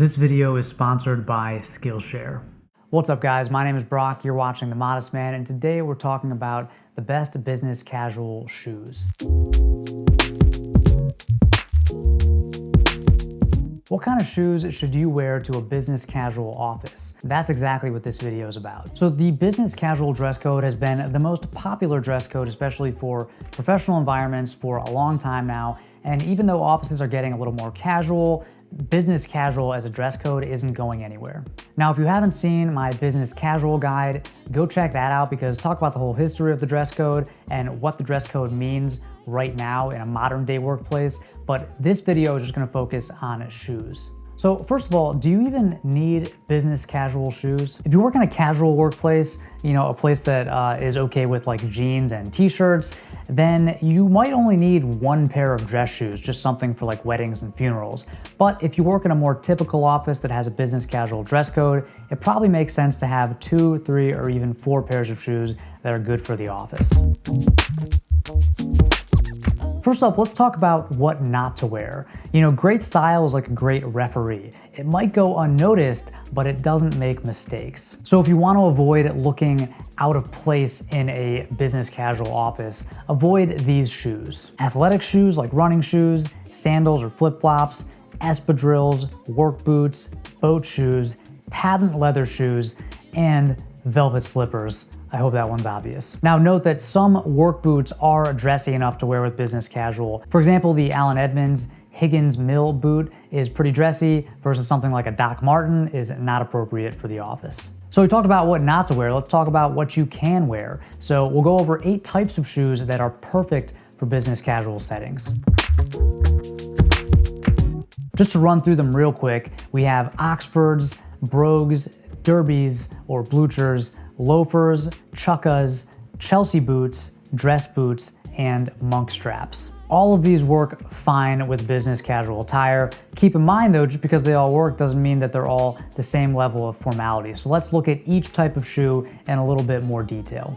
This video is sponsored by Skillshare. What's up guys, my name is Brock, you're watching The Modest Man, and today we're talking about the best business casual shoes. What kind of shoes should you wear to a business casual office? That's exactly what this video is about. So the business casual dress code has been the most popular dress code, especially for professional environments, for a long time now. And even though offices are getting a little more casual, business casual as a dress code isn't going anywhere. Now, if you haven't seen my business casual guide, go check that out because talk about the whole history of the dress code and what the dress code means right now in a modern day workplace. But this video is just gonna focus on shoes. So first of all, do you even need business casual shoes? If you work in a casual workplace, a place that is okay with like jeans and t-shirts, then you might only need one pair of dress shoes, just something for like weddings and funerals. But if you work in a more typical office that has a business casual dress code, it probably makes sense to have 2, 3, or even 4 pairs of shoes that are good for the office. First up, let's talk about what not to wear. Great style is like a great referee. It might go unnoticed, but it doesn't make mistakes. So if you want to avoid looking out of place in a business casual office, avoid these shoes. Athletic shoes like running shoes, sandals or flip-flops, espadrilles, work boots, boat shoes, patent leather shoes, and velvet slippers. I hope that one's obvious. Now note that some work boots are dressy enough to wear with business casual. For example, the Allen Edmonds Higgins Mill boot is pretty dressy versus something like a Doc Marten is not appropriate for the office. So we talked about what not to wear. Let's talk about what you can wear. So we'll go over 8 types of shoes that are perfect for business casual settings. Just to run through them real quick, we have Oxfords, Brogues, Derbies or Bluchers, Loafers, Chukkas, Chelsea boots, dress boots, and monk straps. All of these work fine with business casual attire. Keep in mind though, just because they all work doesn't mean that they're all the same level of formality. So let's look at each type of shoe in a little bit more detail.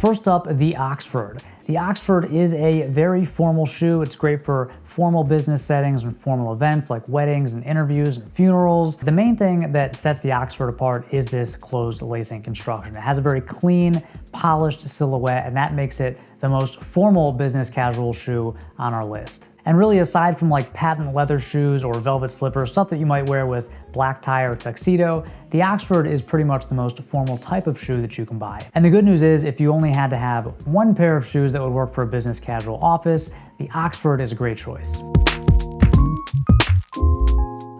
First up, the Oxford. The Oxford is a very formal shoe. It's great for formal business settings and formal events like weddings and interviews and funerals. The main thing that sets the Oxford apart is this closed lacing construction. It has a very clean, polished silhouette, and that makes it the most formal business casual shoe on our list. And really, aside from like patent leather shoes or velvet slippers, stuff that you might wear with black tie or tuxedo, the Oxford is pretty much the most formal type of shoe that you can buy. And the good news is, if you only had to have one pair of shoes that would work for a business casual office, the Oxford is a great choice.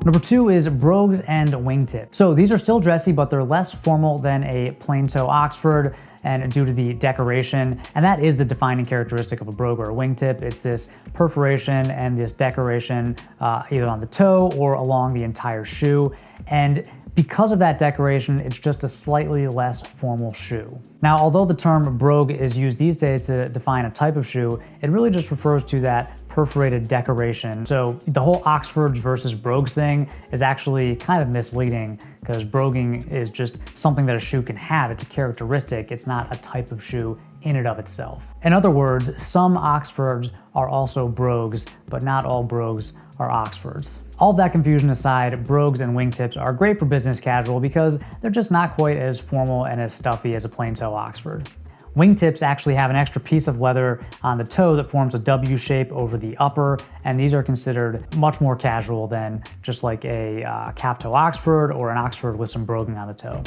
Number 2 is Brogues and Wingtip. So these are still dressy, but they're less formal than a plain toe Oxford, and due to the decoration, and that is the defining characteristic of a brogue or a wingtip. It's this perforation and this decoration either on the toe or along the entire shoe. And because of that decoration, it's just a slightly less formal shoe. Now, although the term brogue is used these days to define a type of shoe, it really just refers to that perforated decoration. So the whole Oxfords versus brogues thing is actually kind of misleading because broguing is just something that a shoe can have. It's a characteristic. It's not a type of shoe in and of itself. In other words, some Oxfords are also brogues, but not all brogues are Oxfords. All that confusion aside, brogues and wingtips are great for business casual because they're just not quite as formal and as stuffy as a plain toe Oxford. Wingtips actually have an extra piece of leather on the toe that forms a W shape over the upper, and these are considered much more casual than just like a cap toe Oxford or an Oxford with some broguing on the toe.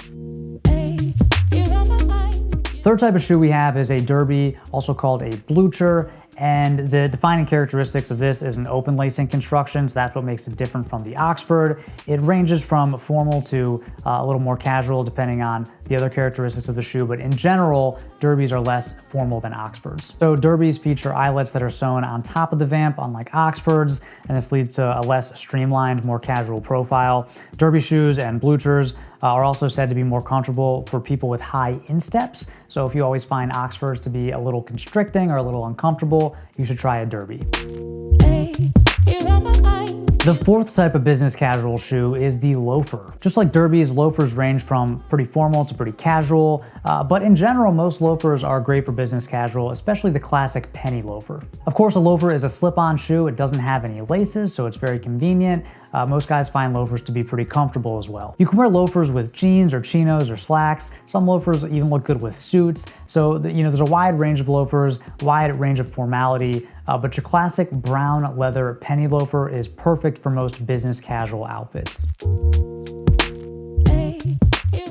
Third type of shoe we have is a derby, also called a blucher. And the defining characteristics of this is an open lacing construction, so that's what makes it different from the Oxford. It ranges from formal to a little more casual depending on the other characteristics of the shoe, but in general, derbies are less formal than Oxfords. So derbies feature eyelets that are sewn on top of the vamp, unlike Oxfords, and this leads to a less streamlined, more casual profile. Derby shoes and bluchers are also said to be more comfortable for people with high insteps. So if you always find Oxfords to be a little constricting or a little uncomfortable, you should try a derby. The fourth type of business casual shoe is the loafer. Just like derbies, loafers range from pretty formal to pretty casual, but in general, most loafers are great for business casual, especially the classic penny loafer. Of course, a loafer is a slip-on shoe. It doesn't have any laces, so it's very convenient. Most guys find loafers to be pretty comfortable as well. You can wear loafers with jeans or chinos or slacks. Some loafers even look good with suits. So there's a wide range of loafers, wide range of formality, but your classic brown leather penny loafer is perfect for most business casual outfits.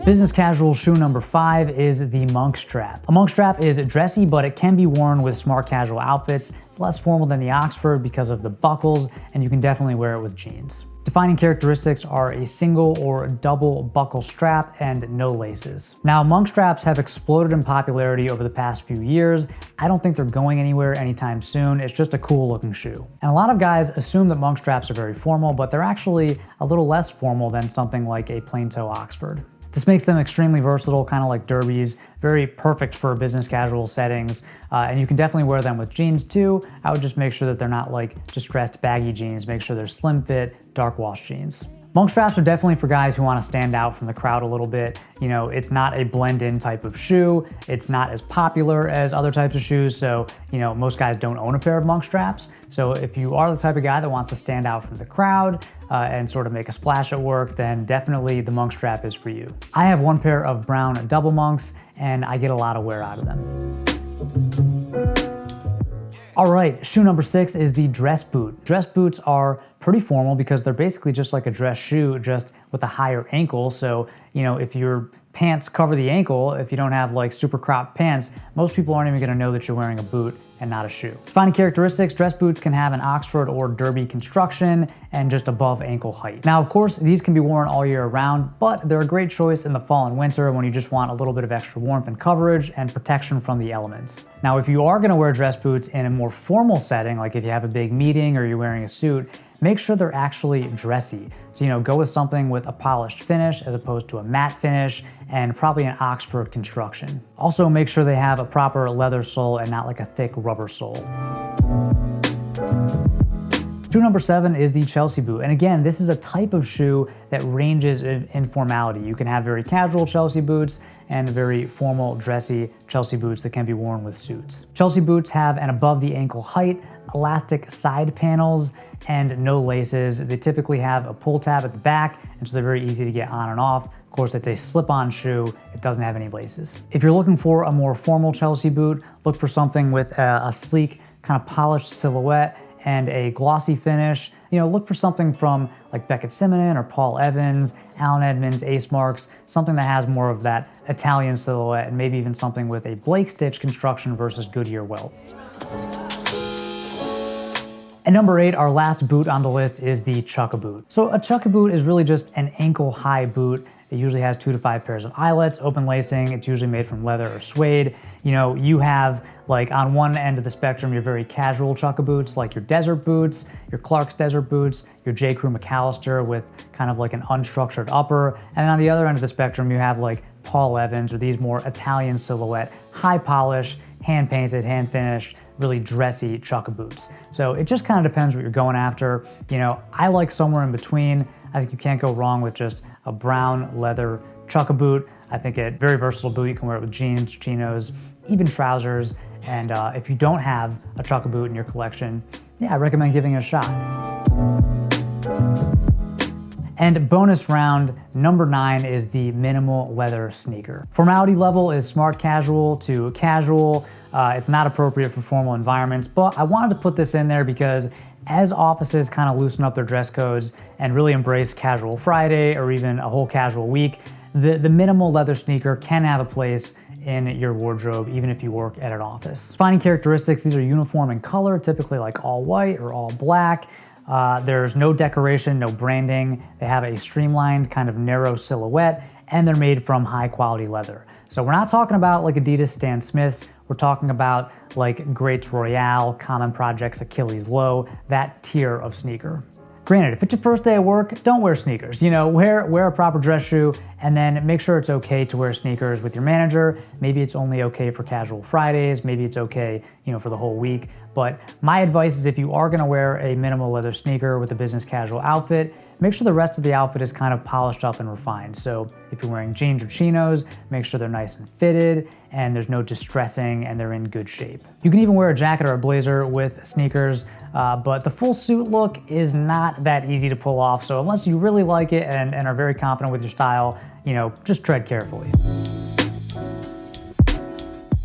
Business casual shoe number 5 is the monk strap. A monk strap is dressy, but it can be worn with smart casual outfits. It's less formal than the Oxford because of the buckles, and you can definitely wear it with jeans. Defining characteristics are a single or double buckle strap and no laces. Now, monk straps have exploded in popularity over the past few years. I don't think they're going anywhere anytime soon. It's just a cool looking shoe. And a lot of guys assume that monk straps are very formal, but they're actually a little less formal than something like a plain toe Oxford. This makes them extremely versatile, kind of like derbies, very perfect for business casual settings, and you can definitely wear them with jeans too. I would just make sure that they're not like distressed baggy jeans, make sure they're slim fit, dark wash jeans. Monk straps are definitely for guys who want to stand out from the crowd a little bit. It's not a blend-in type of shoe. It's not as popular as other types of shoes, so most guys don't own a pair of monk straps. So if you are the type of guy that wants to stand out from the crowd and sort of make a splash at work, then definitely the monk strap is for you. I have one pair of brown double monks, and I get a lot of wear out of them. All right, shoe number 6 is the dress boot. Dress boots are pretty formal because they're basically just like a dress shoe, just with a higher ankle. So, if your pants cover the ankle, if you don't have like super cropped pants, most people aren't even gonna know that you're wearing a boot and not a shoe. Defining characteristics, dress boots can have an Oxford or derby construction and just above ankle height. Now, of course, these can be worn all year round, but they're a great choice in the fall and winter when you just want a little bit of extra warmth and coverage and protection from the elements. Now, if you are gonna wear dress boots in a more formal setting, like if you have a big meeting or you're wearing a suit, make sure they're actually dressy. So, go with something with a polished finish as opposed to a matte finish and probably an Oxford construction. Also, make sure they have a proper leather sole and not like a thick rubber sole. Shoe number 7 is the Chelsea boot. And again, this is a type of shoe that ranges in formality. You can have very casual Chelsea boots and very formal, dressy Chelsea boots that can be worn with suits. Chelsea boots have an above the ankle height, elastic side panels, and no laces. They typically have a pull tab at the back, and so they're very easy to get on and off. Of course, it's a slip-on shoe. It doesn't have any laces. If you're looking for a more formal Chelsea boot, look for something with a sleek, kind of polished silhouette and a glossy finish. Look for something from like Beckett Simonin or Paul Evans, Allen Edmonds, Ace Marks, something that has more of that Italian silhouette, and maybe even something with a Blake stitch construction versus Goodyear welt. And number 8, our last boot on the list is the Chukka Boot. So a Chukka Boot is really just an ankle-high boot. It usually has 2 to 5 pairs of eyelets, open lacing. It's usually made from leather or suede. You have like on one end of the spectrum, your very casual Chukka boots, like your desert boots, your Clark's desert boots, your J. Crew McAllister with kind of like an unstructured upper. And then on the other end of the spectrum, you have like Paul Evans or these more Italian silhouette, high polish, hand painted, hand finished, really dressy Chukka boots. So it just kind of depends what you're going after. I like somewhere in between. I think you can't go wrong with just a brown leather Chukka boot. I think it's a very versatile boot. You can wear it with jeans, chinos, even trousers. And if you don't have a Chukka boot in your collection, I recommend giving it a shot. And bonus round number 9 is the minimal leather sneaker. Formality level is smart casual to casual. It's not appropriate for formal environments, but I wanted to put this in there because as offices kind of loosen up their dress codes and really embrace casual Friday or even a whole casual week, the minimal leather sneaker can have a place in your wardrobe, even if you work at an office. Defining characteristics, these are uniform in color, typically like all white or all black. There's no decoration, no branding. They have a streamlined kind of narrow silhouette, and they're made from high quality leather. So we're not talking about like Adidas Stan Smiths. We're talking about like Greats Royale, Common Projects, Achilles Low, that tier of sneaker. Granted, if it's your first day at work, don't wear sneakers. You know, wear a proper dress shoe, and then make sure it's okay to wear sneakers with your manager. Maybe it's only okay for casual Fridays. Maybe it's okay, you know, for the whole week. But my advice is if you are gonna wear a minimal leather sneaker with a business casual outfit, make sure the rest of the outfit is kind of polished up and refined. So if you're wearing jeans or chinos, make sure they're nice and fitted and there's no distressing and they're in good shape. You can even wear a jacket or a blazer with sneakers, but the full suit look is not that easy to pull off. So unless you really like it and are very confident with your style, you know, just tread carefully.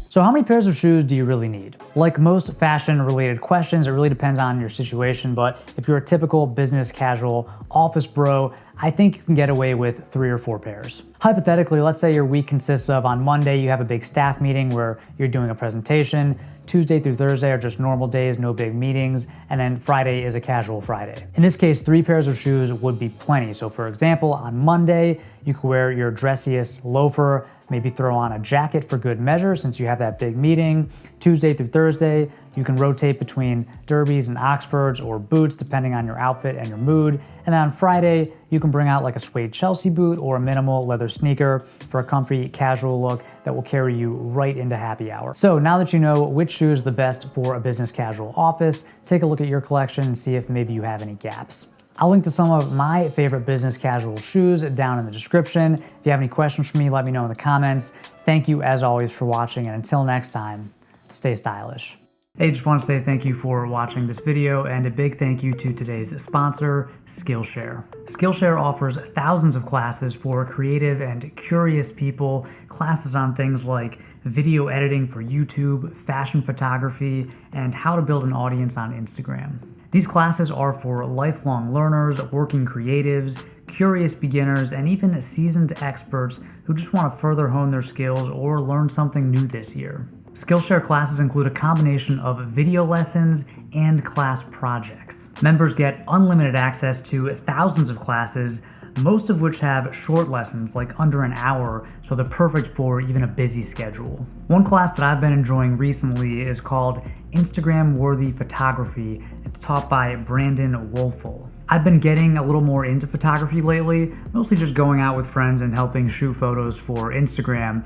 So how many pairs of shoes do you really need? Like most fashion-related questions, it really depends on your situation, but if you're a typical business casual office bro, I think you can get away with 3 or 4 pairs. Hypothetically, let's say your week consists of on Monday you have a big staff meeting where you're doing a presentation, Tuesday through Thursday are just normal days, no big meetings, and then Friday is a casual Friday. In this case, 3 pairs of shoes would be plenty. So for example, on Monday, you could wear your dressiest loafer, maybe throw on a jacket for good measure since you have that big meeting. Tuesday through Thursday, you can rotate between derbies and Oxfords or boots depending on your outfit and your mood. And then on Friday, you can bring out like a suede Chelsea boot or a minimal leather sneaker for a comfy casual look that will carry you right into happy hour. So now that you know which shoes are the best for a business casual office, take a look at your collection and see if maybe you have any gaps. I'll link to some of my favorite business casual shoes down in the description. If you have any questions for me, let me know in the comments. Thank you as always for watching, and until next time, stay stylish. Hey, just want to say thank you for watching this video and a big thank you to today's sponsor, Skillshare. Skillshare offers thousands of classes for creative and curious people, classes on things like video editing for YouTube, fashion photography, and how to build an audience on Instagram. These classes are for lifelong learners, working creatives, curious beginners, and even seasoned experts who just want to further hone their skills or learn something new this year. Skillshare classes include a combination of video lessons and class projects. Members get unlimited access to thousands of classes, most of which have short lessons, like under an hour, so they're perfect for even a busy schedule. One class that I've been enjoying recently is called Instagram-Worthy Photography. It's taught by Brandon Wolfel. I've been getting a little more into photography lately, mostly just going out with friends and helping shoot photos for Instagram,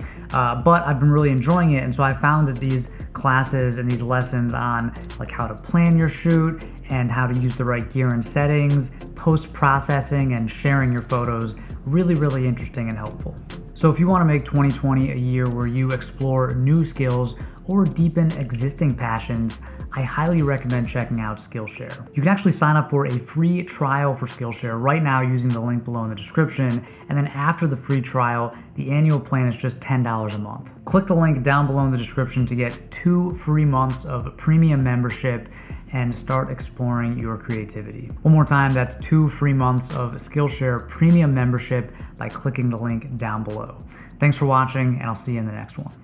but I've been really enjoying it, and so I found that these classes and these lessons on like how to plan your shoot and how to use the right gear and settings, post-processing and sharing your photos, really interesting and helpful. So if you want to make 2020 a year where you explore new skills or deepen existing passions, I highly recommend checking out Skillshare. You can actually sign up for a free trial for Skillshare right now using the link below in the description, and then after the free trial, the annual plan is just $10 a month. Click the link down below in the description to get 2 free months of premium membership and start exploring your creativity. One more time, that's 2 free months of Skillshare premium membership by clicking the link down below. Thanks for watching, and I'll see you in the next one.